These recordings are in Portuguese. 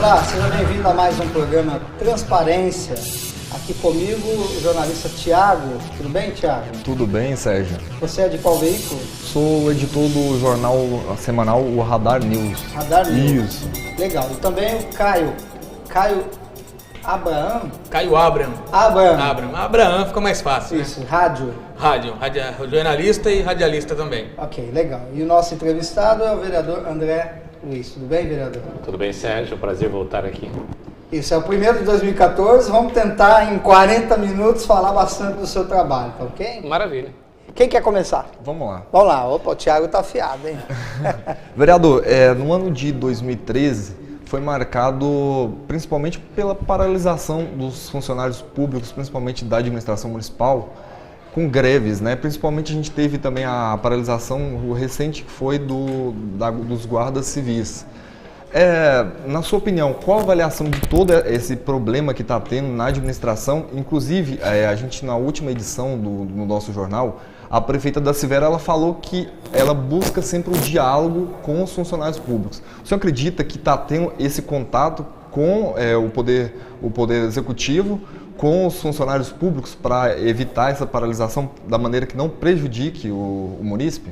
Xará, seja bem-vindo a mais um programa Transparência. Aqui comigo, o jornalista Tiago. Tudo bem, Tiago? Tudo bem, Sérgio. Você é de qual veículo? Sou editor do jornal semanal o Radar News. Radar News. Isso. Legal. E também o Caio Abraham. Caio Abraham. Abraham fica mais fácil. Isso, né? Rádio, jornalista e radialista também. Ok, legal. E o nosso entrevistado é o vereador André Luiz. Tudo bem, vereador? Tudo bem, Sérgio? Prazer voltar aqui. Isso, é o primeiro de 2014. Vamos tentar, em 40 minutos, falar bastante do seu trabalho, tá ok? Maravilha. Quem quer começar? Vamos lá. Vamos lá. Opa, o Thiago tá afiado, hein? Vereador, no ano de 2013 foi marcado principalmente pela paralisação dos funcionários públicos, principalmente da administração municipal, com greves, né? Principalmente a gente teve também a paralisação recente que foi dos guardas civis. Na sua opinião, qual a avaliação de todo esse problema que está tendo na administração? Inclusive, a gente na última edição do nosso jornal, a prefeita da Silvéria, ela falou que ela busca sempre o diálogo com os funcionários públicos. O senhor acredita que está tendo esse contato com o poder executivo, com os funcionários públicos para evitar essa paralisação da maneira que não prejudique o munícipe?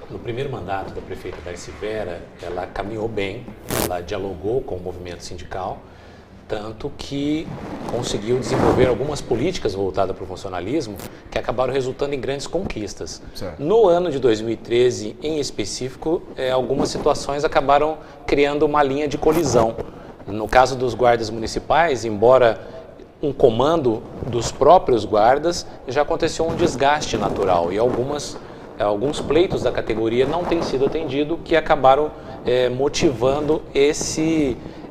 No primeiro mandato da prefeita Darcy Vera, ela caminhou bem, ela dialogou com o movimento sindical, tanto que conseguiu desenvolver algumas políticas voltadas para o funcionalismo que acabaram resultando em grandes conquistas. Certo. No ano de 2013, em específico, algumas situações acabaram criando uma linha de colisão. No caso dos guardas municipais, embora um comando dos próprios guardas, já aconteceu um desgaste natural e alguns pleitos da categoria não têm sido atendidos, que acabaram motivando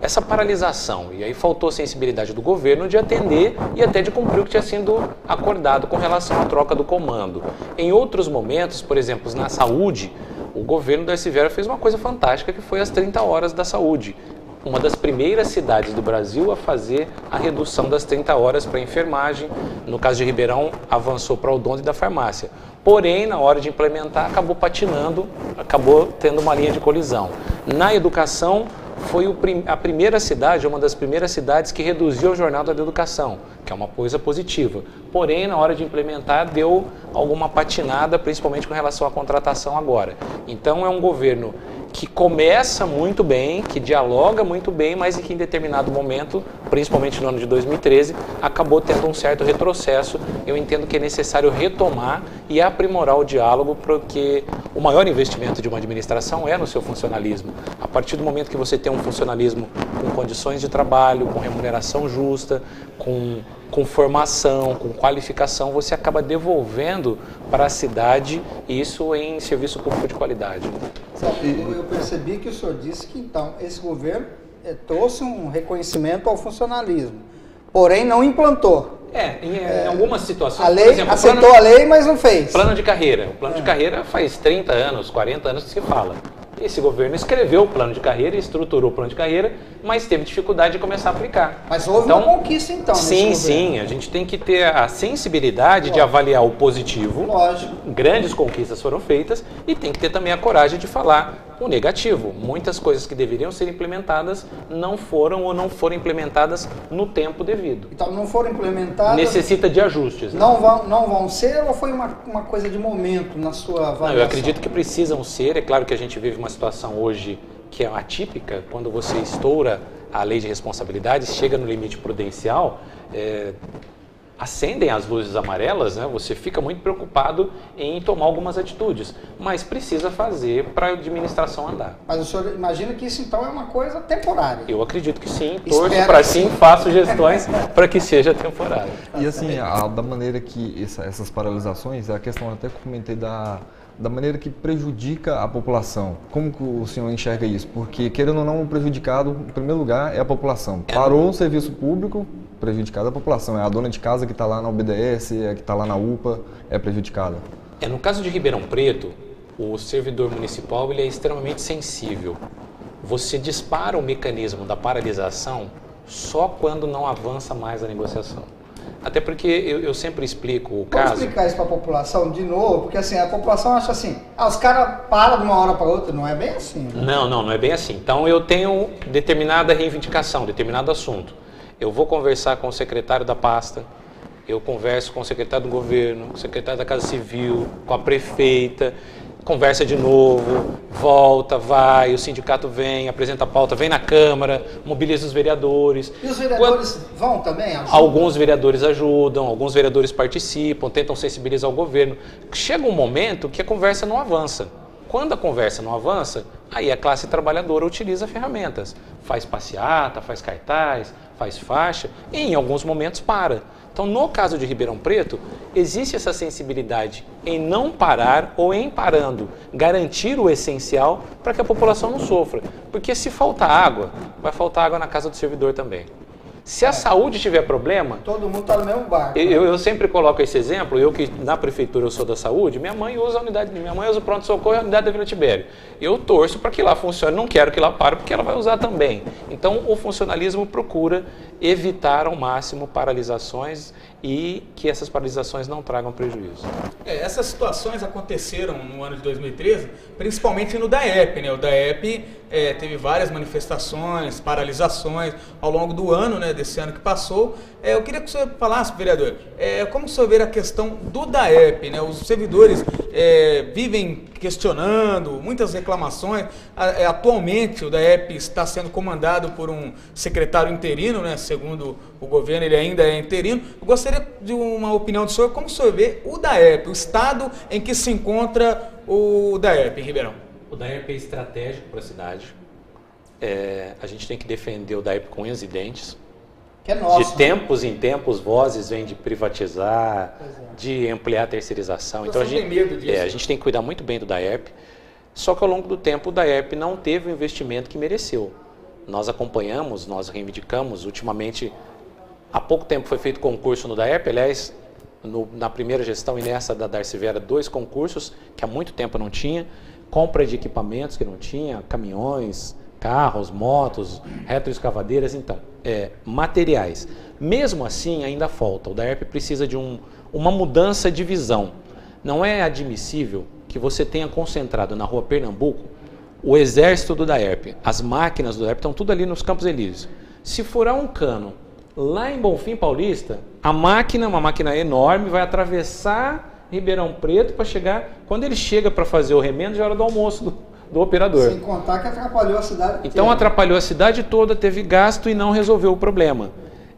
essa paralisação. E aí faltou sensibilidade do governo de atender e até de cumprir o que tinha sido acordado com relação à troca do comando. Em outros momentos, por exemplo, na saúde, o governo da Silvéria fez uma coisa fantástica, que foi as 30 horas da saúde. Uma das primeiras cidades do Brasil a fazer a redução das 30 horas para a enfermagem. No caso de Ribeirão, avançou para o odonto e da farmácia. Porém, na hora de implementar, acabou patinando, acabou tendo uma linha de colisão. Na educação, foi a primeira cidade, uma das primeiras cidades que reduziu a jornada da educação, que é uma coisa positiva. Porém, na hora de implementar, deu alguma patinada, principalmente com relação à contratação agora. Então, é um governo que começa muito bem, que dialoga muito bem, mas que em determinado momento, principalmente no ano de 2013, acabou tendo um certo retrocesso. Eu entendo que é necessário retomar e aprimorar o diálogo, porque o maior investimento de uma administração é no seu funcionalismo. A partir do momento que você tem um funcionalismo com condições de trabalho, com remuneração justa, com formação, com qualificação, você acaba devolvendo para a cidade isso em serviço público de qualidade. Eu percebi que o senhor disse que, então, esse governo trouxe um reconhecimento ao funcionalismo, porém não implantou. Em algumas situações, A lei, por exemplo, aceitou a lei, mas não fez. Plano de carreira. O plano de carreira faz 30 anos, 40 anos que se fala. Esse governo escreveu o plano de carreira, estruturou o plano de carreira, mas teve dificuldade de começar a aplicar. Mas houve uma conquista, então, Sim. A gente tem que ter a sensibilidade de avaliar o positivo. Lógico. Grandes conquistas foram feitas e tem que ter também a coragem de falar o negativo. Muitas coisas que deveriam ser implementadas não foram ou não foram implementadas no tempo devido. Então, não foram implementadas... Necessita de ajustes. Né? Não vão ser, ou foi uma coisa de momento na sua avaliação? Não, eu acredito que precisam ser. É claro que a gente vive uma situação hoje que é atípica. Quando você estoura a lei de responsabilidade, chega no limite prudencial, acendem as luzes amarelas, né? Você fica muito preocupado em tomar algumas atitudes, mas precisa fazer para a administração andar. Mas o senhor imagina que isso então é uma coisa temporária? Eu acredito que sim, torço para sim, faço gestões para que seja temporário. E assim, da maneira que essas paralisações, a questão até que comentei da maneira que prejudica a população. Como que o senhor enxerga isso? Porque, querendo ou não, o prejudicado, em primeiro lugar, é a população. Parou o serviço público, prejudicada a população. É a dona de casa que está lá na UBS, que está lá na UPA, é prejudicada. No caso de Ribeirão Preto, o servidor municipal ele é extremamente sensível. Você dispara o mecanismo da paralisação só quando não avança mais a negociação. Até porque eu sempre explico o Vamos caso. explicar isso para a população de novo, porque assim, a população acha assim, os caras param de uma hora para outra, não é bem assim. Né? Não é bem assim. Então eu tenho determinada reivindicação, determinado assunto. Eu vou conversar com o secretário da pasta, eu converso com o secretário do governo, com o secretário da Casa Civil, com a prefeita, conversa de novo, volta, vai, o sindicato vem, apresenta a pauta, vem na Câmara, mobiliza os vereadores. E os vereadores vão também? Alguns vereadores ajudam, alguns vereadores participam, tentam sensibilizar o governo. Chega um momento que a conversa não avança. Quando a conversa não avança, aí a classe trabalhadora utiliza ferramentas. Faz passeata, faz cartaz, faz faixa e em alguns momentos para. Então, no caso de Ribeirão Preto, existe essa sensibilidade em não parar ou em parando, garantir o essencial para que a população não sofra. Porque se faltar água, vai faltar água na casa do servidor também. Se a saúde tiver problema... Todo mundo está no mesmo barco. Eu sempre coloco esse exemplo, eu que na prefeitura eu sou da saúde, minha mãe usa o pronto-socorro e a unidade da Vila Tibério. Eu torço para que lá funcione, não quero que lá pare, porque ela vai usar também. Então, o funcionalismo procura evitar ao máximo paralisações e que essas paralisações não tragam prejuízo. Essas situações aconteceram no ano de 2013, principalmente no DAEP, né? O DAEP teve várias manifestações, paralisações ao longo do ano, né, desse ano que passou. Eu queria que o senhor falasse, vereador, como o senhor vê a questão do DAEP, né? Os servidores vivem questionando, muitas reclamações. Atualmente o DAEP está sendo comandado por um secretário interino, né? Segundo o governo, ele ainda é interino. Eu gostaria de uma opinião do senhor, como o senhor vê o DAEP, o estado em que se encontra o DAEP em Ribeirão? O DAEP é estratégico para a cidade. A gente tem que defender o DAEP com unhas e dentes. Que é nosso, de tempos em tempos, vozes vêm de privatizar, de ampliar a terceirização. Então a gente tem que cuidar muito bem do DAEP. Só que ao longo do tempo o DAEP não teve o investimento que mereceu. Nós acompanhamos, nós reivindicamos. Ultimamente, há pouco tempo foi feito concurso no DAEP. Aliás, na primeira gestão e nessa da Darcy Vera, 2 concursos que há muito tempo não tinha. Compra de equipamentos que não tinha, caminhões, carros, motos, retroescavadeiras, então, materiais. Mesmo assim, ainda falta. O DAEP precisa de uma mudança de visão. Não é admissível que você tenha concentrado na rua Pernambuco o exército do DAEP. As máquinas do DAEP estão tudo ali nos Campos Elíseos. Se furar um cano lá em Bonfim Paulista, uma máquina enorme, vai atravessar Ribeirão Preto para chegar... Quando ele chega para fazer o remendo, já é hora do almoço do operador. Sem contar que atrapalhou a cidade inteira. Então atrapalhou a cidade toda, teve gasto e não resolveu o problema.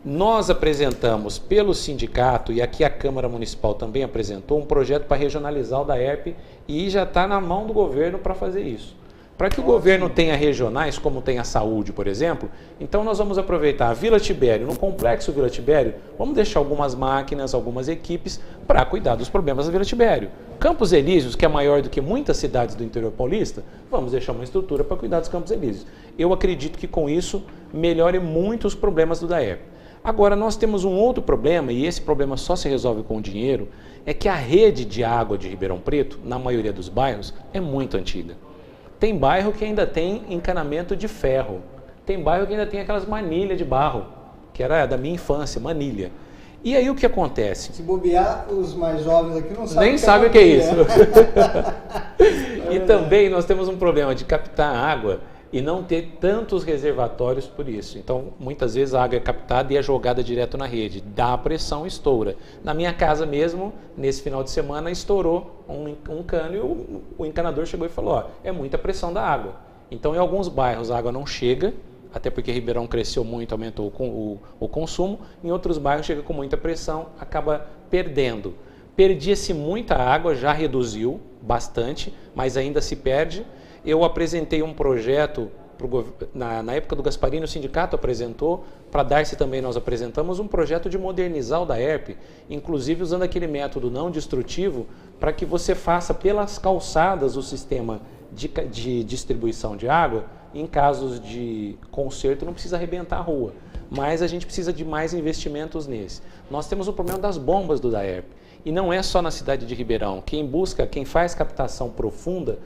Nós apresentamos pelo sindicato, e aqui a Câmara Municipal também apresentou, um projeto para regionalizar o DAEP e já está na mão do governo para fazer isso. Para que o governo tenha regionais, como tem a saúde, por exemplo, então nós vamos aproveitar a Vila Tibério, no complexo Vila Tibério, vamos deixar algumas máquinas, algumas equipes para cuidar dos problemas da Vila Tibério. Campos Elíseos, que é maior do que muitas cidades do interior paulista, vamos deixar uma estrutura para cuidar dos Campos Elíseos. Eu acredito que com isso melhore muito os problemas do DAEP. Agora, nós temos um outro problema, e esse problema só se resolve com dinheiro, é que a rede de água de Ribeirão Preto, na maioria dos bairros, é muito antiga. Tem bairro que ainda tem encanamento de ferro. Tem bairro que ainda tem aquelas manilhas de barro, que era da minha infância, manilha. E aí o que acontece? Se bobear, os mais jovens aqui não sabem. Nem sabem o que é isso. E também nós temos um problema de captar água e não ter tantos reservatórios por isso. Então, muitas vezes a água é captada e é jogada direto na rede. Dá a pressão, estoura. Na minha casa mesmo, nesse final de semana, estourou um cano e o encanador chegou e falou, é muita pressão da água. Então, em alguns bairros a água não chega, até porque Ribeirão cresceu muito, aumentou o consumo. Em outros bairros chega com muita pressão, acaba perdendo. Perdia-se muita água, já reduziu bastante, mas ainda se perde. Eu apresentei um projeto, na época do Gasparini, o sindicato apresentou, para Darcy também nós apresentamos um projeto de modernizar o DAEP, inclusive usando aquele método não destrutivo, para que você faça pelas calçadas o sistema de distribuição de água. Em casos de conserto não precisa arrebentar a rua, mas a gente precisa de mais investimentos nesse. Nós temos o problema das bombas do DAEP, e não é só na cidade de Ribeirão. Quem faz captação profunda,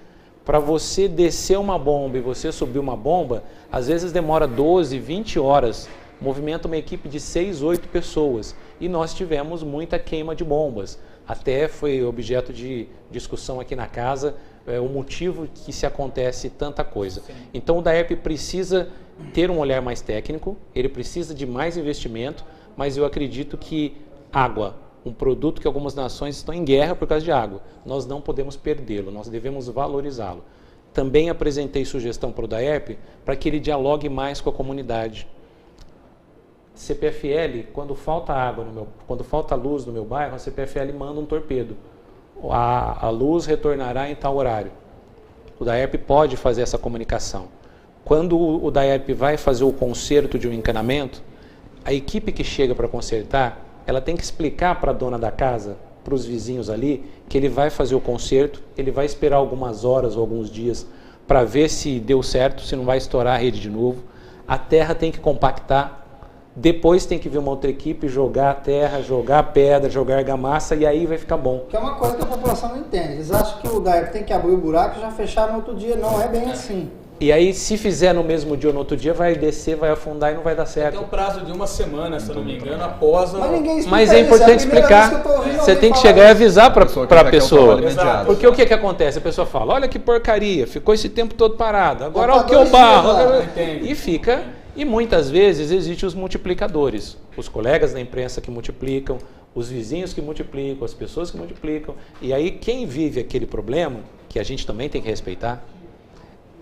para você descer uma bomba e você subir uma bomba, às vezes demora 12, 20 horas movimenta uma equipe de 6, 8 pessoas. E nós tivemos muita queima de bombas. Até foi objeto de discussão aqui na casa o motivo que se acontece tanta coisa. Sim. Então o DAERP precisa ter um olhar mais técnico, ele precisa de mais investimento, mas eu acredito que água, um produto que algumas nações estão em guerra por causa de água, nós não podemos perdê-lo, nós devemos valorizá-lo. Também apresentei sugestão para o DAERP para que ele dialogue mais com a comunidade. CPFL, quando falta água, quando falta luz no meu bairro, a CPFL manda um torpedo. A luz retornará em tal horário. O DAERP pode fazer essa comunicação. Quando o DAERP vai fazer o conserto de um encanamento, a equipe que chega para consertar, ela tem que explicar para a dona da casa, para os vizinhos ali, que ele vai fazer o conserto, ele vai esperar algumas horas ou alguns dias para ver se deu certo, se não vai estourar a rede de novo. A terra tem que compactar. Depois tem que vir uma outra equipe, jogar a terra, jogar pedra, jogar argamassa e aí vai ficar bom. Que é uma coisa que a população não entende. Eles acham que o DAERP tem que abrir o buraco e já fechar no outro dia. Não é bem assim. E aí, se fizer no mesmo dia ou no outro dia, vai descer, vai afundar e não vai dar certo. Tem um prazo de 1 semana, se eu não me engano, após... Mas é importante explicar. Você tem que chegar e avisar para a pessoa. Porque o que acontece? A pessoa fala, olha que porcaria, ficou esse tempo todo parado. Agora olha o que eu barro. E fica... E muitas vezes existem os multiplicadores, os colegas da imprensa que multiplicam, os vizinhos que multiplicam, as pessoas que multiplicam. E aí quem vive aquele problema, que a gente também tem que respeitar,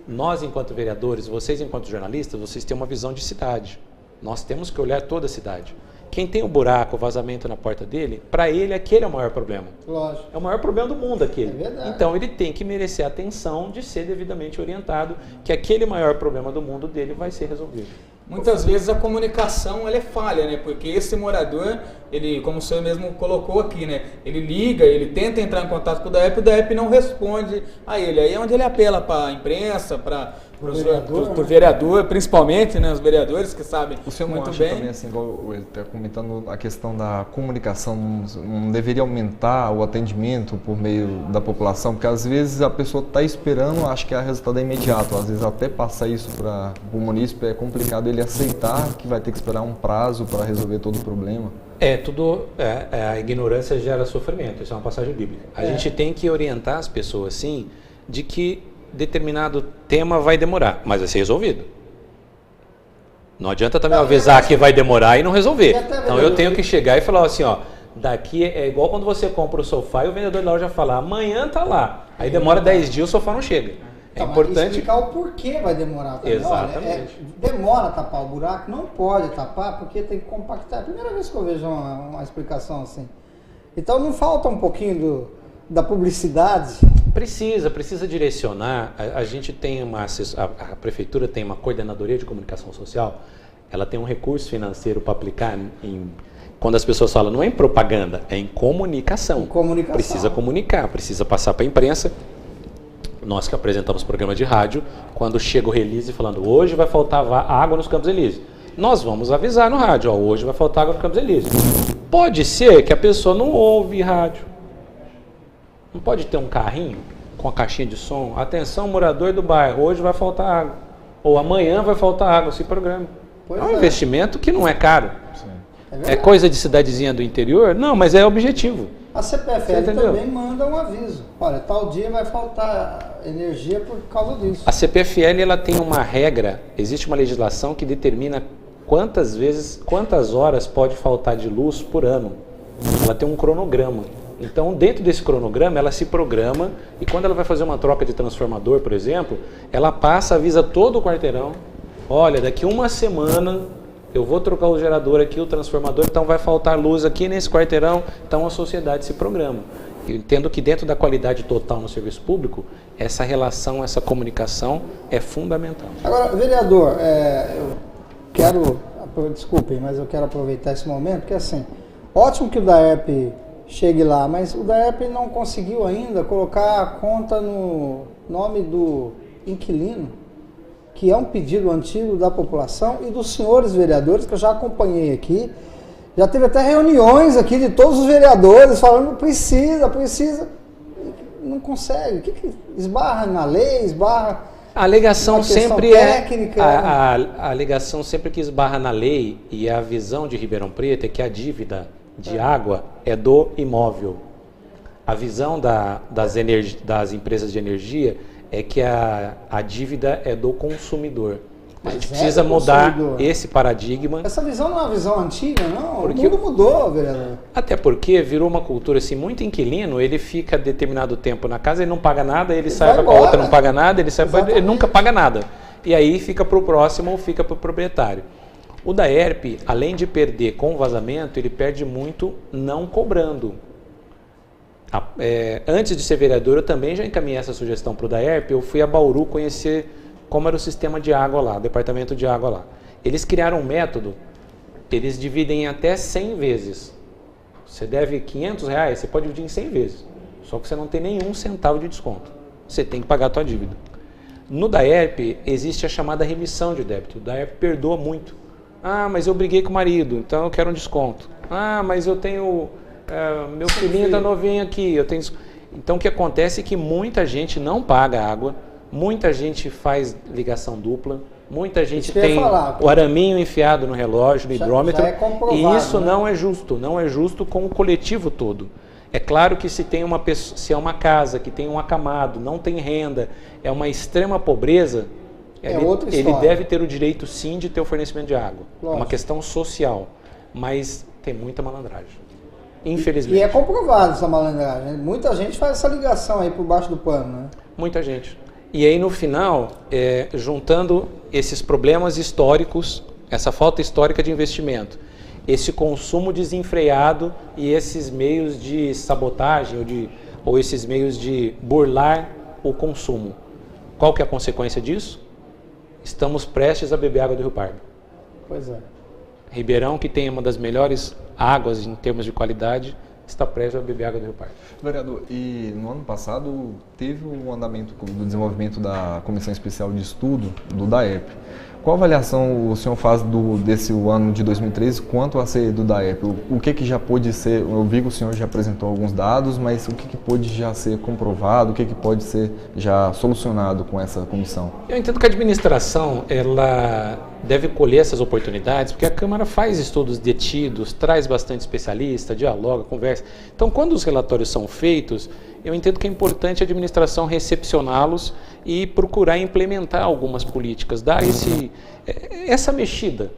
nós enquanto vereadores, vocês enquanto jornalistas, vocês têm uma visão de cidade. Nós temos que olhar toda a cidade. Quem tem o buraco, o vazamento na porta dele, para ele aquele é o maior problema. Lógico. É o maior problema do mundo aquele. É verdade. Então ele tem que merecer a atenção de ser devidamente orientado, que aquele maior problema do mundo dele vai ser resolvido. Muitas vezes a comunicação ela é falha, né? Porque esse morador, ele, como o senhor mesmo colocou aqui, né? Ele liga, ele tenta entrar em contato com o DAERP não responde a ele. Aí é onde ele apela para a imprensa, para o vereador, principalmente, né? Os vereadores que sabem o senhor muito acha bem. Também, assim, igual ele está comentando, a questão da comunicação não deveria aumentar o atendimento por meio da população, porque às vezes a pessoa está esperando, acha que o resultado é imediato. Às vezes até passar isso para o munícipe é complicado ele aceitar que vai ter que esperar um prazo para resolver todo o problema. A ignorância gera sofrimento, isso é uma passagem bíblica. A gente tem que orientar as pessoas, sim, de que determinado tema vai demorar, mas vai ser resolvido. Não adianta também avisar que vai demorar e não resolver. Então eu tenho que chegar e falar assim, ó, daqui é igual quando você compra o sofá e o vendedor da loja fala, amanhã tá lá. Aí demora 10 dias, o sofá não chega. É importante explicar o porquê vai demorar também. Exatamente. Demora a tapar o buraco, não pode tapar porque tem que compactar. É a primeira vez que eu vejo uma explicação assim. Então não falta um pouquinho da publicidade? Precisa direcionar. A gente tem a prefeitura tem uma coordenadoria de comunicação social, ela tem um recurso financeiro para aplicar quando as pessoas falam, não é em propaganda, é em comunicação. Precisa comunicar, precisa passar para a imprensa. Nós que apresentamos programa de rádio, quando chega o release falando, hoje vai faltar água nos Campos Elíseos, nós vamos avisar no rádio, hoje vai faltar água nos Campos Elíseos. Pode ser que a pessoa não ouve rádio. Não pode ter um carrinho com a caixinha de som, atenção morador do bairro, hoje vai faltar água, ou amanhã vai faltar água, esse programa. É um investimento que não é caro. É coisa de cidadezinha do interior? Não, mas é objetivo. A CPFL também manda um aviso. Olha, tal dia vai faltar energia por causa disso. A CPFL ela tem uma regra, existe uma legislação que determina quantas horas pode faltar de luz por ano. Ela tem um cronograma. Então, dentro desse cronograma, ela se programa e quando ela vai fazer uma troca de transformador, por exemplo, ela avisa todo o quarteirão, olha, daqui uma semana eu vou trocar o gerador aqui, o transformador, então vai faltar luz aqui nesse quarteirão, então a sociedade se programa. Eu entendo que dentro da qualidade total no serviço público, essa relação, essa comunicação é fundamental. Agora, vereador, desculpem, mas eu quero aproveitar esse momento, porque assim, ótimo que o DAERP chegue lá, mas o DAERP não conseguiu ainda colocar a conta no nome do inquilino, que é um pedido antigo da população e dos senhores vereadores, que eu já acompanhei aqui. Já teve até reuniões aqui de todos os vereadores falando precisa, não consegue. O que esbarra na lei, esbarra A alegação Uma questão sempre técnica. a alegação sempre que esbarra na lei e a visão de Ribeirão Preto é que a dívida de água é do imóvel. A visão das empresas de energia é que a dívida é do consumidor. A gente precisa mudar esse paradigma. Essa visão não é uma visão antiga, não? Porque o mundo mudou, vereador. Até porque virou uma cultura assim, muito inquilino, ele fica determinado tempo na casa, ele não paga nada, ele sai para a outra, não paga nada, ele sai pra, ele nunca paga nada. E aí fica para o próximo ou fica para o proprietário. O DAERP, além de perder com vazamento, ele perde muito não cobrando. Antes de ser vereador, eu também já encaminhei essa sugestão para o DAERP, eu fui a Bauru conhecer como era o sistema de água lá, o departamento de água lá. Eles criaram um método, eles dividem em até 100 vezes. Você deve R$500, você pode dividir em 100 vezes. Só que você não tem nenhum centavo de desconto. Você tem que pagar a tua dívida. No DAERP, existe a chamada remissão de débito. O DAERP perdoa muito. Ah, mas eu briguei com o marido, então eu quero um desconto. Ah, mas eu tenho... meu filhinho está novinho aqui. Então, o que acontece é que muita gente não paga água, muita gente faz ligação dupla, muita gente tem o araminho enfiado no relógio, no hidrômetro, e isso não é justo, não é justo com o coletivo todo. É claro que se tem uma pessoa, se é uma casa que tem um acamado, não tem renda, é uma extrema pobreza, ele deve ter o direito sim de ter o fornecimento de água. Lógico. É uma questão social, mas tem muita malandragem. Infelizmente. E é comprovado essa malandragem. Muita gente faz essa ligação aí por baixo do pano, né? Muita gente. E aí no final, juntando esses problemas históricos, essa falta histórica de investimento, esse consumo desenfreado e esses meios de sabotagem ou esses meios de burlar o consumo. Qual que é a consequência disso? Estamos prestes a beber água do Rio Pardo. Pois é. Ribeirão, que tem uma das melhores águas em termos de qualidade, está prestes a beber água do Rio Pardo. Vereador, e no ano passado teve o andamento do desenvolvimento da Comissão Especial de Estudo do DAERP. Qual avaliação o senhor faz desse ano de 2013 quanto a ser do DAERP? O que já pôde ser, eu vi que o senhor já apresentou alguns dados, mas o que pôde já ser comprovado, o que pode ser já solucionado com essa comissão? Eu entendo que a administração, ela deve colher essas oportunidades, porque a Câmara faz estudos detidos, traz bastante especialista, dialoga, conversa. Então, quando os relatórios são feitos, eu entendo que é importante a administração recepcioná-los e procurar implementar algumas políticas, dar essa mexida.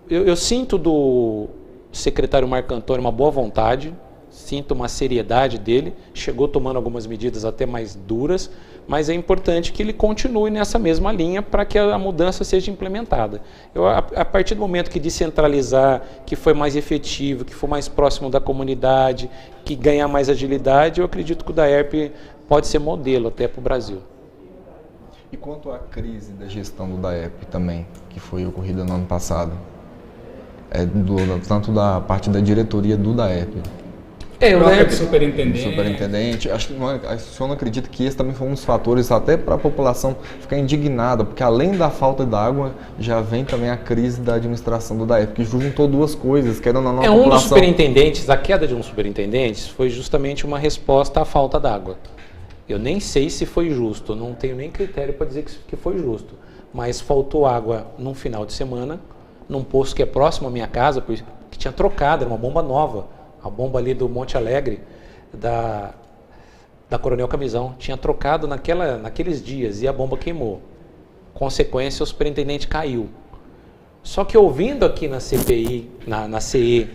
Eu sinto do secretário Marco Antônio uma boa vontade, sinto uma seriedade dele, chegou tomando algumas medidas até mais duras, mas é importante que ele continue nessa mesma linha para que a mudança seja implementada. A partir do momento que descentralizar, que for mais efetivo, que for mais próximo da comunidade, que ganhar mais agilidade, eu acredito que o DAERP pode ser modelo até para o Brasil. E quanto à crise da gestão do DAERP também, que foi ocorrida no ano passado, tanto da parte da diretoria do DAERP. O DAERP superintendente. Acho que o senhor não acredita que esse também foi um dos fatores até para a população ficar indignada, porque além da falta d'água, já vem também a crise da administração do DAERP, que juntou duas coisas, querendo ou não, a população... dos superintendentes, a queda de um superintendente foi justamente uma resposta à falta d'água. Eu nem sei se foi justo, não tenho nem critério para dizer que foi justo, mas faltou água num final de semana, num poço que é próximo à minha casa, que tinha trocado, era uma bomba nova, a bomba ali do Monte Alegre, da Coronel Camisão, tinha trocado naqueles dias e a bomba queimou. Consequência, o superintendente caiu. Só que ouvindo aqui na CPI, na CE,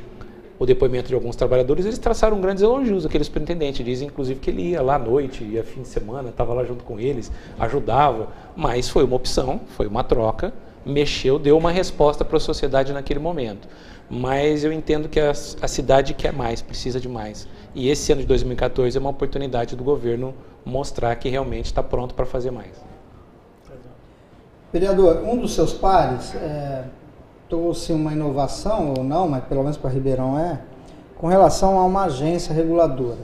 o depoimento de alguns trabalhadores, eles traçaram grandes elogios àquele superintendente. Dizem, inclusive, que ele ia lá à noite, ia fim de semana, estava lá junto com eles, ajudava. Mas foi uma opção, foi uma troca, mexeu, deu uma resposta para a sociedade naquele momento. Mas eu entendo que a cidade quer mais, precisa de mais. E esse ano de 2014 é uma oportunidade do governo mostrar que realmente está pronto para fazer mais. Vereador, um dos seus pares trouxe uma inovação, ou não, mas pelo menos para Ribeirão com relação a uma agência reguladora.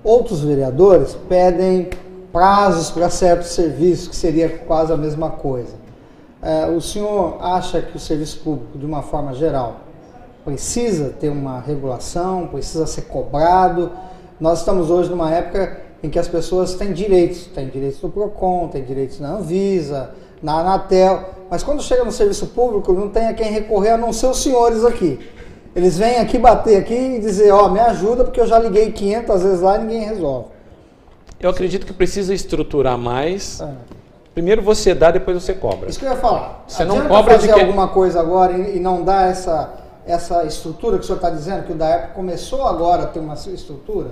Outros vereadores pedem prazos para certos serviços, que seria quase a mesma coisa. O senhor acha que o serviço público, de uma forma geral, precisa ter uma regulação, precisa ser cobrado? Nós estamos hoje numa época em que as pessoas têm direitos do PROCON, têm direitos na Anvisa, na Anatel, mas quando chega no serviço público não tem a quem recorrer a não ser os senhores aqui. Eles vêm aqui bater aqui e dizer, ó, me ajuda porque eu já liguei 500 vezes lá e ninguém resolve. Eu acredito que precisa estruturar mais. Primeiro você dá, depois você cobra. Isso que eu ia falar. Você não cobra fazer alguma coisa agora e não dar essa estrutura que o senhor está dizendo, que o DAERP começou agora a ter uma estrutura?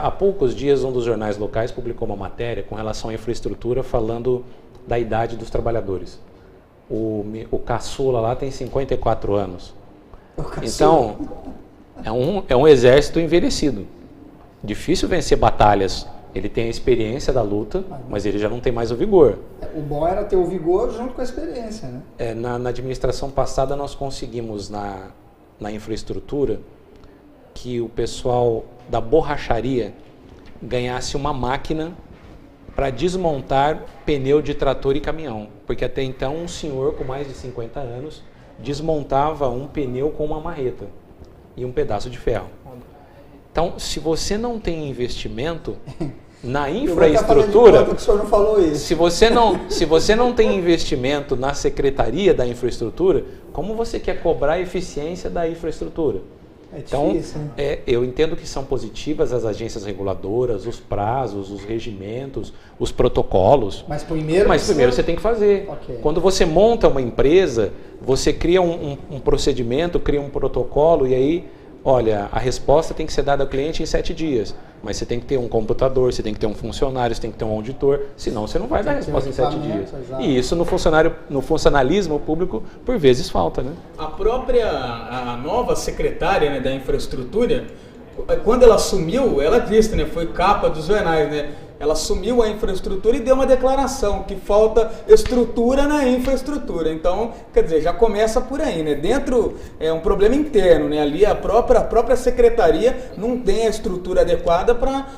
Há poucos dias um dos jornais locais publicou uma matéria com relação à infraestrutura falando da idade dos trabalhadores. O caçula lá tem 54 anos. Então, é um exército envelhecido. Difícil vencer batalhas. Ele tem a experiência da luta, mas ele já não tem mais o vigor. O bom era ter o vigor junto com a experiência, né? Na administração passada nós conseguimos na infraestrutura que o pessoal da borracharia ganhasse uma máquina para desmontar pneu de trator e caminhão. Porque até então um senhor com mais de 50 anos desmontava um pneu com uma marreta e um pedaço de ferro. Então, se você não tem investimento na infraestrutura, que o senhor não falou isso. se você não tem investimento na secretaria da infraestrutura, como você quer cobrar a eficiência da infraestrutura? Então, eu entendo que são positivas as agências reguladoras, os prazos, os regimentos, os protocolos. Mas primeiro você tem que fazer. Okay. Quando você monta uma empresa, você cria um procedimento, cria um protocolo e aí, olha, a resposta tem que ser dada ao cliente em 7 dias. Mas você tem que ter um computador, você tem que ter um funcionário, você tem que ter um auditor, senão você não vai dar a resposta em 7 dias. Exato. E isso no funcionalismo público, por vezes, falta, né? A nova secretária, né, da infraestrutura, quando ela assumiu, ela disse, né, foi capa dos jornais, né? Ela assumiu a infraestrutura e deu uma declaração que falta estrutura na infraestrutura. Então, quer dizer, já começa por aí, né? Dentro é um problema interno, né? Ali a própria secretaria não tem a estrutura adequada para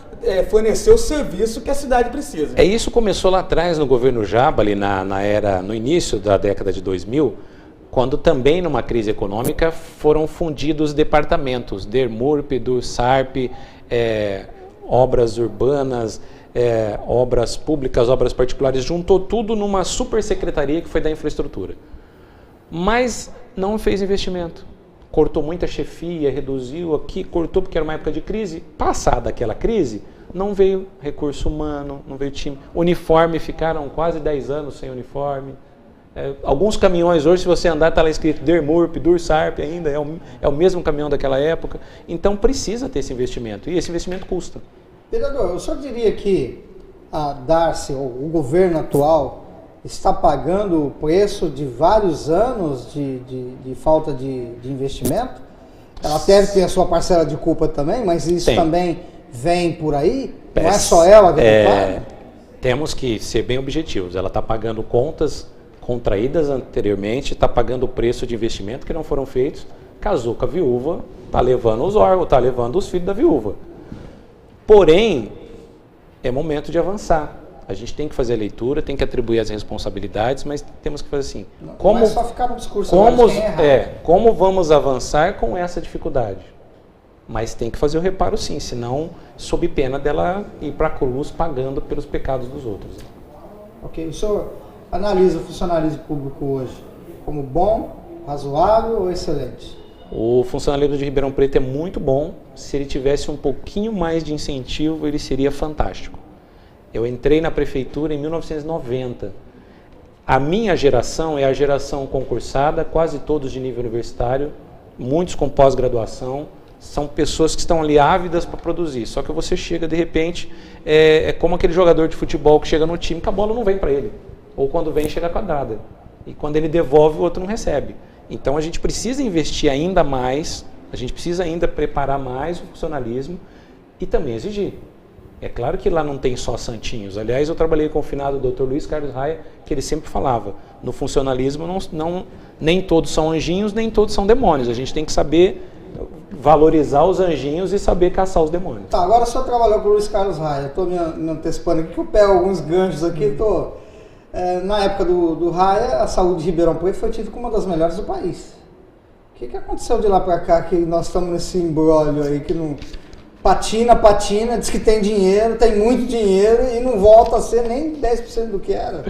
fornecer o serviço que a cidade precisa. Isso começou lá atrás no governo Jabali, no início da década de 2000, quando também numa crise econômica foram fundidos departamentos, DERMURP, DURSARP, obras urbanas, obras públicas, obras particulares, juntou tudo numa super secretaria que foi da infraestrutura. Mas não fez investimento. Cortou muita chefia, reduziu aqui, cortou porque era uma época de crise. Passada aquela crise, não veio recurso humano, não veio time. Uniforme, ficaram quase 10 anos sem uniforme. Alguns caminhões hoje, se você andar, está lá escrito DERMURP, DURSARP ainda, é o mesmo caminhão daquela época. Então precisa ter esse investimento, e esse investimento custa. Vereador, o senhor diria que a Darcy, o governo atual, está pagando o preço de vários anos de falta de investimento? Ela deve ter a sua parcela de culpa também, mas isso também vem por aí? Não é só ela que paga? Temos que ser bem objetivos. Ela está pagando contas contraídas anteriormente, está pagando o preço de investimento que não foram feitos, casou com a viúva, está levando os órgãos, está levando os filhos da viúva. Porém, é momento de avançar. A gente tem que fazer a leitura, tem que atribuir as responsabilidades, mas temos que fazer assim. Não é só ficar no discurso como vamos avançar com essa dificuldade? Mas tem que fazer o reparo sim, senão sob pena dela ir para a cruz pagando pelos pecados dos outros. Ok, o senhor analisa o funcionalismo público hoje como bom, razoável ou excelente? O funcionalismo de Ribeirão Preto é muito bom. Se ele tivesse um pouquinho mais de incentivo, ele seria fantástico. Eu entrei na prefeitura em 1990. A minha geração é a geração concursada, quase todos de nível universitário, muitos com pós-graduação. São pessoas que estão ali ávidas para produzir. Só que você chega, de repente, é como aquele jogador de futebol que chega no time que a bola não vem para ele. Ou quando vem, chega quadrada. E quando ele devolve, o outro não recebe. Então a gente precisa investir ainda mais, a gente precisa ainda preparar mais o funcionalismo e também exigir. É claro que lá não tem só santinhos. Aliás, eu trabalhei com o finado Dr. Luiz Carlos Raia, que ele sempre falava, no funcionalismo nem todos são anjinhos, nem todos são demônios. A gente tem que saber valorizar os anjinhos e saber caçar os demônios. Tá, agora o senhor trabalhou com o Luiz Carlos Raia. Estou me antecipando aqui, que eu pego alguns ganchos aqui. Na época do Raia, a saúde de Ribeirão Preto foi tida como uma das melhores do país. O que aconteceu de lá para cá que nós estamos nesse imbróglio aí que não... patina, diz que tem dinheiro, tem muito dinheiro e não volta a ser nem 10% do que era.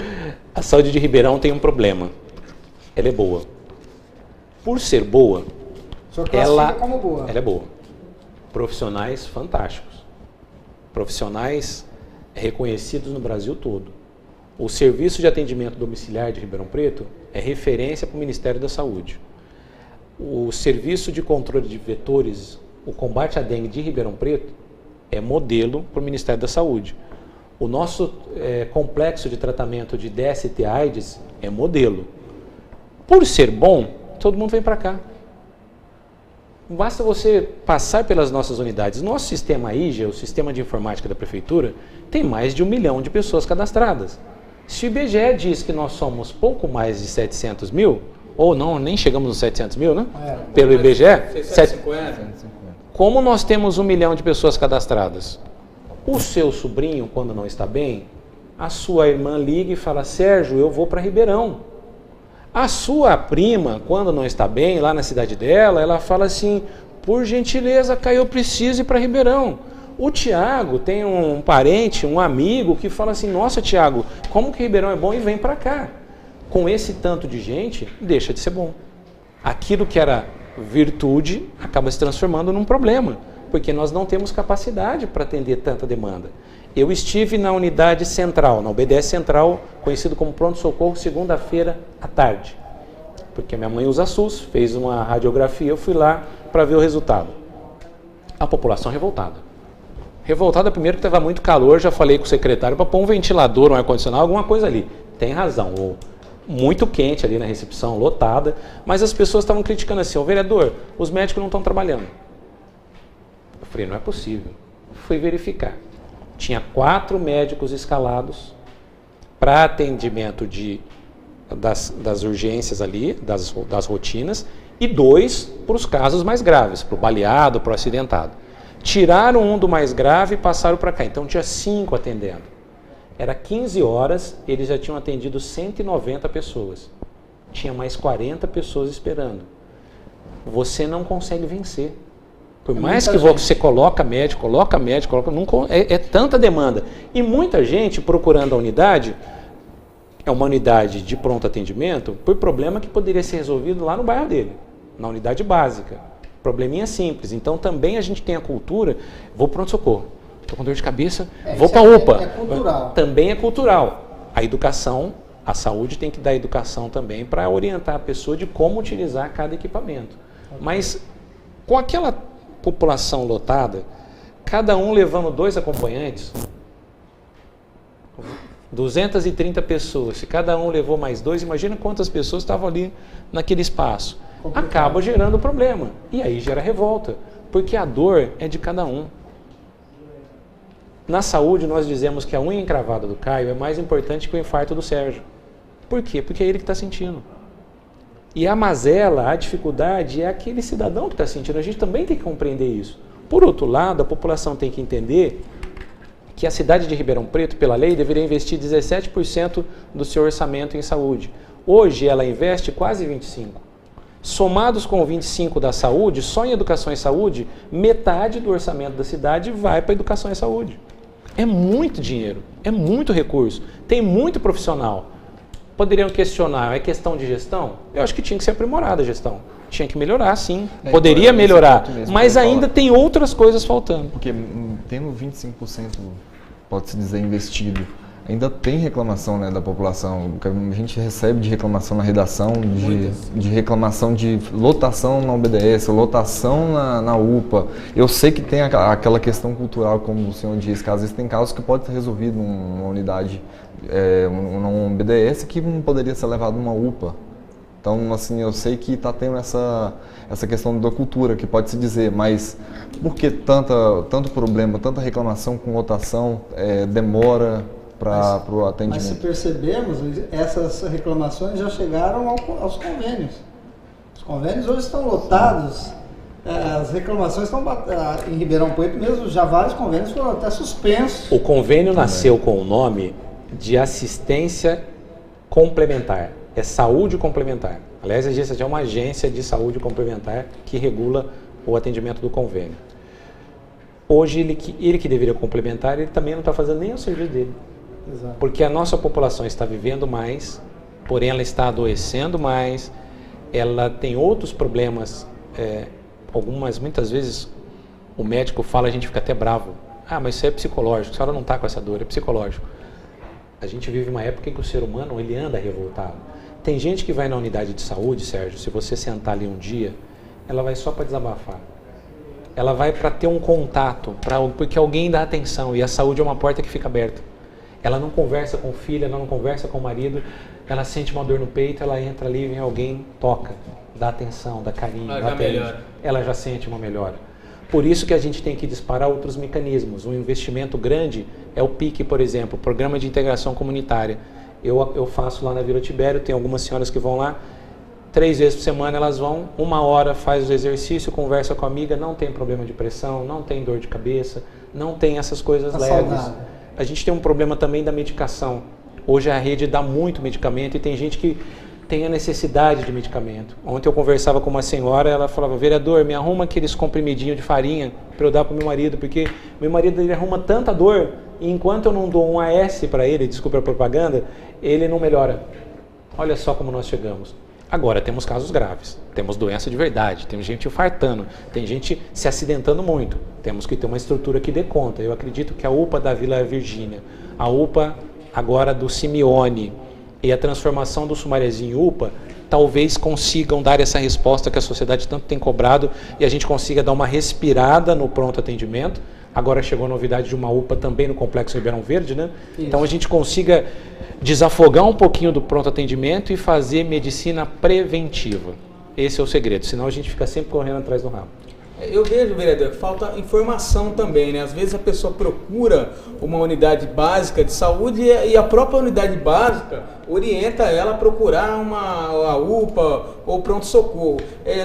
A saúde de Ribeirão tem um problema. Ela é boa. Por ser boa, O senhor classifica como boa. ela é boa. Profissionais fantásticos. Profissionais reconhecidos no Brasil todo. O Serviço de Atendimento Domiciliar de Ribeirão Preto é referência para o Ministério da Saúde. O Serviço de Controle de Vetores, o combate à dengue de Ribeirão Preto, é modelo para o Ministério da Saúde. O nosso complexo de tratamento de DST-AIDS é modelo. Por ser bom, todo mundo vem para cá. Basta você passar pelas nossas unidades. Nosso sistema IGA, o Sistema de Informática da Prefeitura, tem mais de 1 milhão de pessoas cadastradas. Se o IBGE diz que nós somos pouco mais de 700 mil, ou não, nem chegamos nos 700 mil, né? Pelo IBGE, 650. como nós temos 1 milhão de pessoas cadastradas? O seu sobrinho, quando não está bem, a sua irmã liga e fala, Sérgio, eu vou para Ribeirão. A sua prima, quando não está bem, lá na cidade dela, ela fala assim, por gentileza, Caio, eu preciso ir para Ribeirão. O Tiago tem um parente, um amigo que fala assim, nossa Tiago, como que Ribeirão é bom e vem para cá. Com esse tanto de gente, deixa de ser bom. Aquilo que era virtude acaba se transformando num problema, porque nós não temos capacidade para atender tanta demanda. Eu estive na unidade central, na UBS Central, conhecido como pronto-socorro, segunda-feira à tarde. Porque minha mãe usa SUS, fez uma radiografia, eu fui lá para ver o resultado. A população revoltada. Revoltada primeiro que estava muito calor, já falei com o secretário para pôr um ventilador, um ar-condicionado, alguma coisa ali. Tem razão, muito quente ali na recepção, lotada, mas as pessoas estavam criticando assim, vereador, os médicos não estão trabalhando. Eu falei, não é possível. Fui verificar. Tinha 4 médicos escalados para atendimento das urgências ali, das rotinas, e 2 para os casos mais graves, para o baleado, para o acidentado. Tiraram um do mais grave e passaram para cá. Então tinha 5 atendendo. Era 15 horas, eles já tinham atendido 190 pessoas. Tinha mais 40 pessoas esperando. Você não consegue vencer. Por mais que você coloca médico, é tanta demanda. E muita gente procurando a unidade, é uma unidade de pronto atendimento, por problema que poderia ser resolvido lá no bairro dele, na unidade básica. Probleminha simples. Então também a gente tem a cultura, vou pronto-socorro, estou com dor de cabeça, vou para a UPA. É cultural. Também é cultural. A educação, a saúde tem que dar educação também para orientar a pessoa de como utilizar cada equipamento. Mas com aquela população lotada, cada um levando 2 acompanhantes, 230 pessoas, se cada um levou mais 2, imagina quantas pessoas estavam ali naquele espaço. Complicado. Acaba gerando problema, e aí gera revolta, porque a dor é de cada um. Na saúde nós dizemos que a unha encravada do Caio é mais importante que o infarto do Sérgio. Por quê? Porque é ele que está sentindo. E a mazela, a dificuldade é aquele cidadão que está sentindo. A gente também tem que compreender isso. Por outro lado, a população tem que entender que a cidade de Ribeirão Preto, pela lei, deveria investir 17% do seu orçamento em saúde. Hoje ela investe quase 25%. Somados com o 25% da saúde, só em educação e saúde, metade do orçamento da cidade vai para educação e saúde. É muito dinheiro, é muito recurso, tem muito profissional. Poderiam questionar, é questão de gestão? Eu acho que tinha que ser aprimorada a gestão. Tinha que melhorar, sim. Poderia melhorar, mas ainda tem outras coisas faltando. Porque tendo 25%, pode-se dizer, investido, ainda tem reclamação, né, da população. A gente recebe de reclamação na redação, de reclamação de lotação na UBS, lotação na UPA. Eu sei que tem aquela questão cultural, como o senhor disse, que às vezes tem casos que pode ser resolvido numa unidade, num BDS, que não poderia ser levado numa UPA. Então, assim, eu sei que está tendo essa questão da cultura, que pode se dizer, mas por que tanto problema, tanta reclamação com lotação, demora para o atendimento? Mas se percebemos, essas reclamações já chegaram aos convênios. Os convênios hoje estão lotados, as reclamações estão em Ribeirão Preto mesmo, já vários convênios foram até suspensos. O convênio nasceu com o nome de assistência complementar, é saúde complementar. Aliás, existe até uma agência de saúde complementar que regula o atendimento do convênio. Hoje ele que deveria complementar, ele também não está fazendo nem o serviço dele. Exato. Porque a nossa população está vivendo mais, porém ela está adoecendo mais, ela tem outros problemas, muitas vezes o médico fala, a gente fica até bravo. Ah, mas isso é psicológico, a senhora não está com essa dor, é psicológico. A gente vive uma época em que o ser humano, ele anda revoltado. Tem gente que vai na unidade de saúde, Sérgio, se você sentar ali um dia, ela vai só para desabafar. Ela vai para ter um contato, porque alguém dá atenção, e a saúde é uma porta que fica aberta. Ela não conversa com o filho, ela não conversa com o marido, ela sente uma dor no peito, ela entra ali, vem alguém, toca, dá atenção, dá carinho, dá atende. Ela já sente uma melhora. Por isso que a gente tem que disparar outros mecanismos. Um investimento grande é o PIC, por exemplo, Programa de Integração Comunitária. Eu faço lá na Vila Tibério, tem algumas senhoras que vão lá, 3 vezes por semana elas vão, 1 hora faz o exercício, conversa com a amiga, não tem problema de pressão, não tem dor de cabeça, não tem essas coisas leves. A gente tem um problema também da medicação. Hoje a rede dá muito medicamento e tem gente que tem a necessidade de medicamento. Ontem eu conversava com uma senhora, ela falava, vereador, me arruma aqueles comprimidinhos de farinha para eu dar para o meu marido, porque meu marido ele arruma tanta dor e enquanto eu não dou um AS para ele, desculpa a propaganda, ele não melhora. Olha só como nós chegamos. Agora, temos casos graves, temos doença de verdade, temos gente infartando, tem gente se acidentando muito. Temos que ter uma estrutura que dê conta. Eu acredito que a UPA da Vila Virgínia, a UPA agora do Simeone e a transformação do Sumarezinho em UPA, talvez consigam dar essa resposta que a sociedade tanto tem cobrado e a gente consiga dar uma respirada no pronto atendimento. Agora chegou a novidade de uma UPA também no Complexo Ribeirão Verde, né? Isso. Então a gente consiga desafogar um pouquinho do pronto atendimento e fazer medicina preventiva. Esse é o segredo, senão a gente fica sempre correndo atrás do rabo. Eu vejo, vereador, que falta informação também, né? Às vezes a pessoa procura uma unidade básica de saúde e a própria unidade básica orienta ela a procurar a UPA ou pronto-socorro.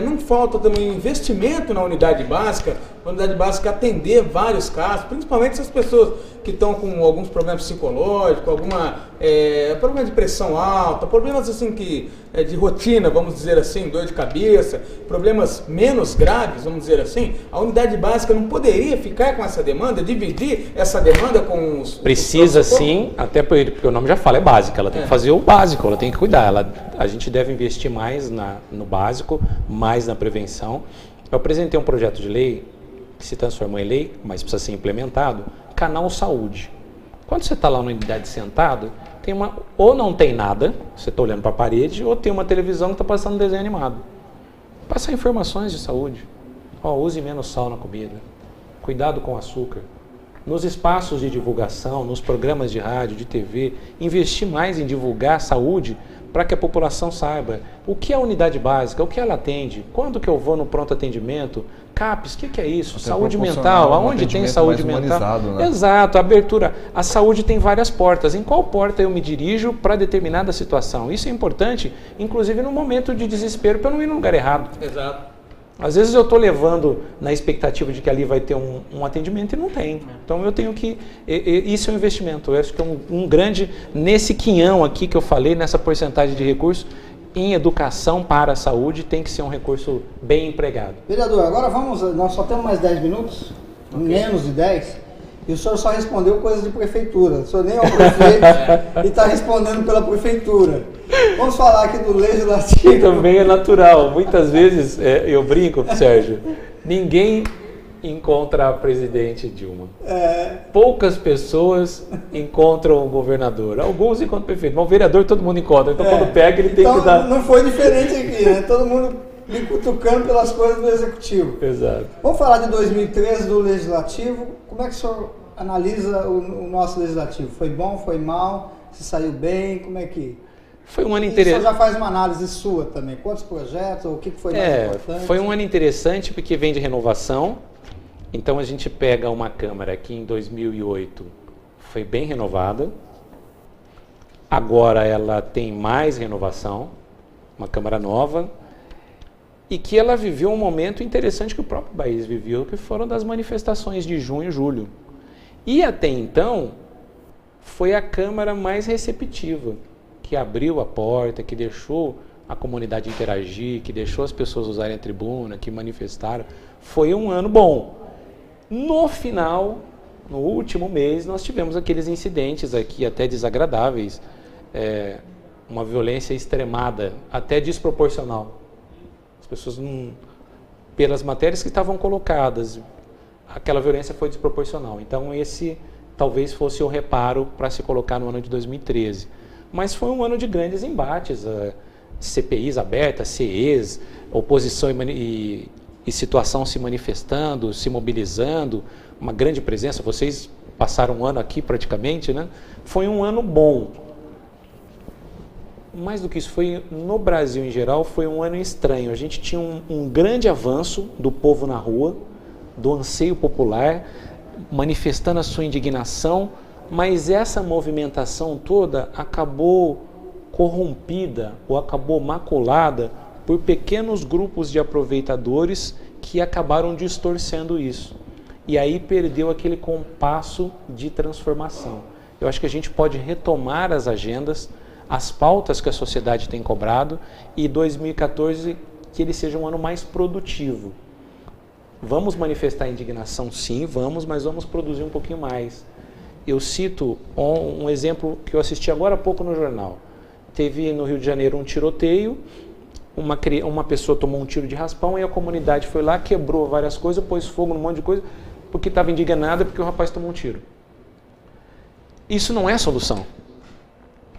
Não falta também investimento na unidade básica, a unidade básica atender vários casos, principalmente essas pessoas que estão com alguns problemas psicológicos, problema de pressão alta, problemas assim de rotina, vamos dizer assim, dor de cabeça, problemas menos graves, vamos dizer assim. A unidade básica não poderia ficar com essa demanda, dividir essa demanda com os... Precisa sim, até porque o nome já fala, é básica, ela tem que fazer o básico, ela tem que cuidar, a gente deve investir mais no básico, mais na prevenção. Eu apresentei um projeto de lei que se transformou em lei, mas precisa ser implementado, Canal Saúde. Quando você está lá na unidade sentado, ou não tem nada, você está olhando para a parede, ou tem uma televisão que está passando um desenho animado. Passar informações de saúde. Use menos sal na comida. Cuidado com o açúcar. Nos espaços de divulgação, nos programas de rádio, de TV, investir mais em divulgar a saúde para que a população saiba o que é a unidade básica, o que ela atende, quando que eu vou no pronto atendimento, CAPES, o que é isso? Até saúde mental, aonde tem saúde mental? Né? Exato, abertura. A saúde tem várias portas. Em qual porta eu me dirijo para determinada situação? Isso é importante, inclusive no momento de desespero, para eu não ir no lugar errado. Exato. Às vezes eu estou levando na expectativa de que ali vai ter um atendimento e não tem. Então eu tenho que... Isso é um investimento. Eu acho que é um grande... Nesse quinhão aqui que eu falei, nessa porcentagem de recursos, em educação para a saúde, tem que ser um recurso bem empregado. Vereador, agora nós só temos mais 10 minutos, menos de 10, e o senhor só respondeu coisas de prefeitura. O senhor nem é o prefeito e está respondendo pela prefeitura. Vamos falar aqui do legislativo. Também é natural. Muitas vezes, eu brinco, Sérgio, ninguém encontra a presidente Dilma. Poucas pessoas encontram o governador. Alguns encontram o prefeito, mas o vereador todo mundo encontra. Então quando pega, ele tem que dar... Não foi diferente aqui, né? Todo mundo me cutucando pelas coisas do executivo. Exato. Vamos falar de 2013 do legislativo. Como é que o senhor analisa o nosso legislativo? Foi bom, foi mal? Se saiu bem? Como é que... Foi um ano interessante. O senhor já faz uma análise sua também. Quantos projetos? O que foi mais importante? Foi um ano interessante porque vem de renovação. Então a gente pega uma Câmara que em 2008 foi bem renovada. Agora ela tem mais renovação, uma Câmara nova. E que ela viveu um momento interessante que o próprio país viveu, que foram das manifestações de junho e julho. E até então foi a Câmara mais receptiva, que abriu a porta, que deixou a comunidade interagir, que deixou as pessoas usarem a tribuna, que manifestaram. Foi um ano bom. No final, no último mês, nós tivemos aqueles incidentes aqui até desagradáveis, uma violência extremada, até desproporcional. As pessoas não, pelas matérias que estavam colocadas, aquela violência foi desproporcional. Então esse talvez fosse o reparo para se colocar no ano de 2013. Mas foi um ano de grandes embates, CPIs abertas, CEs, oposição e situação se manifestando, se mobilizando, uma grande presença. Vocês passaram um ano aqui praticamente, né? Foi um ano bom. Mais do que isso, foi no Brasil em geral, foi um ano estranho. A gente tinha um grande avanço do povo na rua, do anseio popular, manifestando a sua indignação, mas essa movimentação toda acabou corrompida ou acabou maculada por pequenos grupos de aproveitadores que acabaram distorcendo isso. E aí perdeu aquele compasso de transformação. Eu acho que a gente pode retomar as agendas, as pautas que a sociedade tem cobrado, e 2014 que ele seja um ano mais produtivo. Vamos manifestar indignação, sim, vamos, mas vamos produzir um pouquinho mais. Eu cito um exemplo que eu assisti agora há pouco no jornal. Teve no Rio de Janeiro um tiroteio, uma pessoa tomou um tiro de raspão e a comunidade foi lá, quebrou várias coisas, pôs fogo num monte de coisa, porque estava indignada porque o rapaz tomou um tiro. Isso não é solução.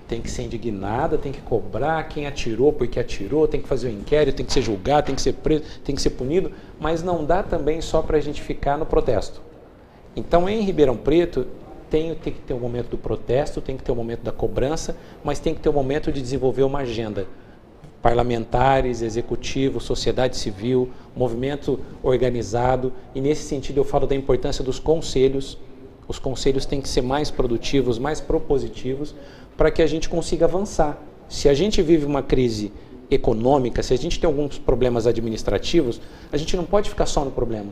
Tem que ser indignada, tem que cobrar quem atirou porque atirou, tem que fazer um inquérito, tem que ser julgado, tem que ser preso, tem que ser punido, mas não dá também só para a gente ficar no protesto. Então, em Ribeirão Preto, tem que ter o momento do protesto, tem que ter o momento da cobrança, mas tem que ter o momento de desenvolver uma agenda. Parlamentares, executivo, sociedade civil, movimento organizado, e nesse sentido eu falo da importância dos conselhos. Os conselhos têm que ser mais produtivos, mais propositivos, para que a gente consiga avançar. Se a gente vive uma crise econômica, se a gente tem alguns problemas administrativos, a gente não pode ficar só no problema.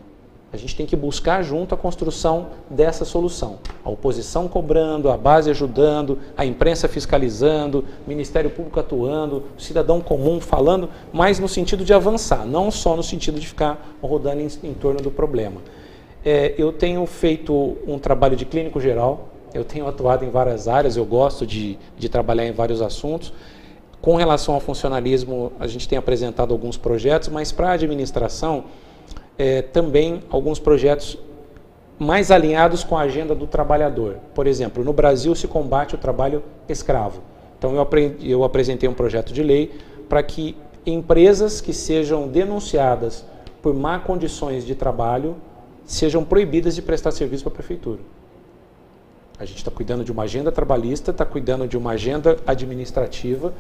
A gente tem que buscar junto a construção dessa solução. A oposição cobrando, a base ajudando, a imprensa fiscalizando, o Ministério Público atuando, o cidadão comum falando, mas no sentido de avançar, não só no sentido de ficar rodando em torno do problema. Eu tenho feito um trabalho de clínico geral, eu tenho atuado em várias áreas, eu gosto de trabalhar em vários assuntos. Com relação ao funcionalismo, a gente tem apresentado alguns projetos, mas para a administração, também alguns projetos mais alinhados com a agenda do trabalhador. Por exemplo, no Brasil se combate o trabalho escravo. Então eu apresentei um projeto de lei para que empresas que sejam denunciadas por má condições de trabalho sejam proibidas de prestar serviço para a prefeitura. A gente está cuidando de uma agenda trabalhista, está cuidando de uma agenda administrativa,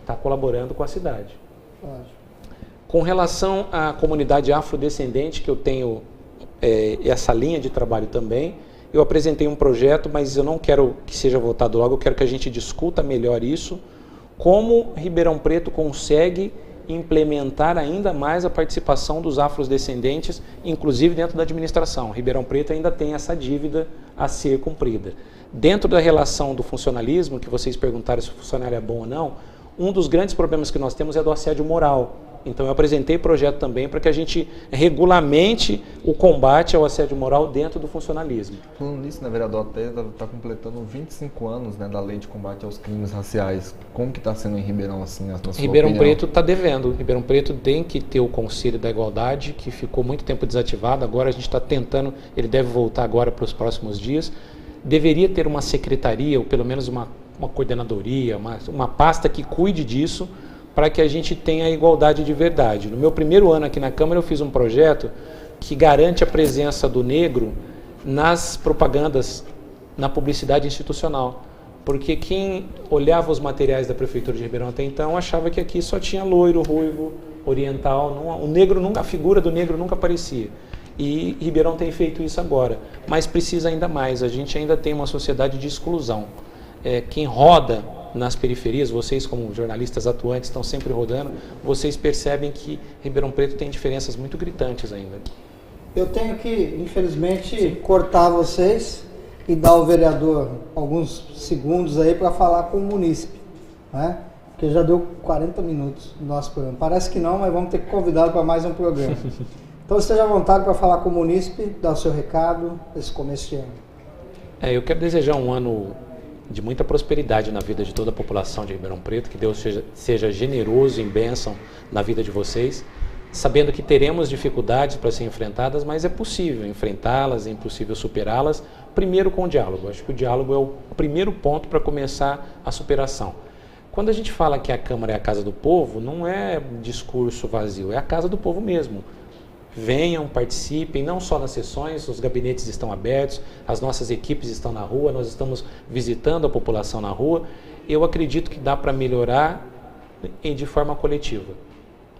está colaborando com a cidade. Com relação à comunidade afrodescendente, que eu tenho essa linha de trabalho também, eu apresentei um projeto, mas eu não quero que seja votado logo, eu quero que a gente discuta melhor isso, como Ribeirão Preto consegue implementar ainda mais a participação dos afrodescendentes, inclusive dentro da administração. Ribeirão Preto ainda tem essa dívida a ser cumprida. Dentro da relação do funcionalismo, que vocês perguntaram se o funcionário é bom ou não, um dos grandes problemas que nós temos é do assédio moral. Então eu apresentei projeto também para que a gente regulamente o combate ao assédio moral dentro do funcionalismo. Falando nisso, né, vereador, até está completando 25 anos, né, da lei de combate aos crimes raciais. Como que está sendo em Ribeirão, assim, na sua Ribeirão opinião? Preto está devendo. Ribeirão Preto tem que ter o Conselho da Igualdade, que ficou muito tempo desativado. Agora a gente está tentando, ele deve voltar agora para os próximos dias. Deveria ter uma secretaria, ou pelo menos uma coordenadoria, uma pasta que cuide disso, para que a gente tenha a igualdade de verdade. No meu primeiro ano aqui na Câmara, eu fiz um projeto que garante a presença do negro nas propagandas, na publicidade institucional. Porque quem olhava os materiais da Prefeitura de Ribeirão até então achava que aqui só tinha loiro, ruivo, oriental, o negro nunca, a figura do negro nunca aparecia. E Ribeirão tem feito isso agora, mas precisa ainda mais. A gente ainda tem uma sociedade de exclusão. Quem roda nas periferias, vocês como jornalistas atuantes estão sempre rodando, vocês percebem que Ribeirão Preto tem diferenças muito gritantes ainda. Eu tenho que, infelizmente, cortar vocês e dar ao vereador alguns segundos aí para falar com o munícipe, né? Porque já deu 40 minutos do nosso programa. Parece que não, mas vamos ter que convidá-lo para mais um programa. Então Então esteja à vontade para falar com o munícipe, dar o seu recado nesse começo de ano. Eu quero desejar um ano de muita prosperidade na vida de toda a população de Ribeirão Preto, que Deus seja generoso em bênção na vida de vocês, sabendo que teremos dificuldades para ser enfrentadas, mas é possível enfrentá-las, é possível superá-las, primeiro com o diálogo. Acho que o diálogo é o primeiro ponto para começar a superação. Quando a gente fala que a Câmara é a casa do povo, não é discurso vazio, é a casa do povo mesmo. Venham, participem, não só nas sessões, os gabinetes estão abertos, as nossas equipes estão na rua, nós estamos visitando a população na rua. Eu acredito que dá para melhorar de forma coletiva.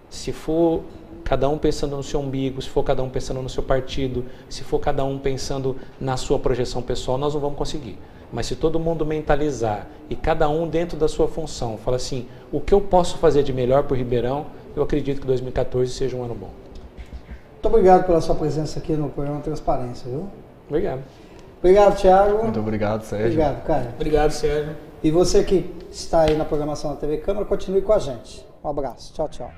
Se for cada um pensando no seu umbigo, se for cada um pensando no seu partido, se for cada um pensando na sua projeção pessoal, nós não vamos conseguir. Mas se todo mundo mentalizar e cada um dentro da sua função, fala assim, o que eu posso fazer de melhor para o Ribeirão, eu acredito que 2014 seja um ano bom. Muito obrigado pela sua presença aqui no programa Transparência, viu? Obrigado. Obrigado, Thiago. Muito obrigado, Sérgio. Obrigado, Caio. Obrigado, Sérgio. E você que está aí na programação da TV Câmara, continue com a gente. Um abraço. Tchau, tchau.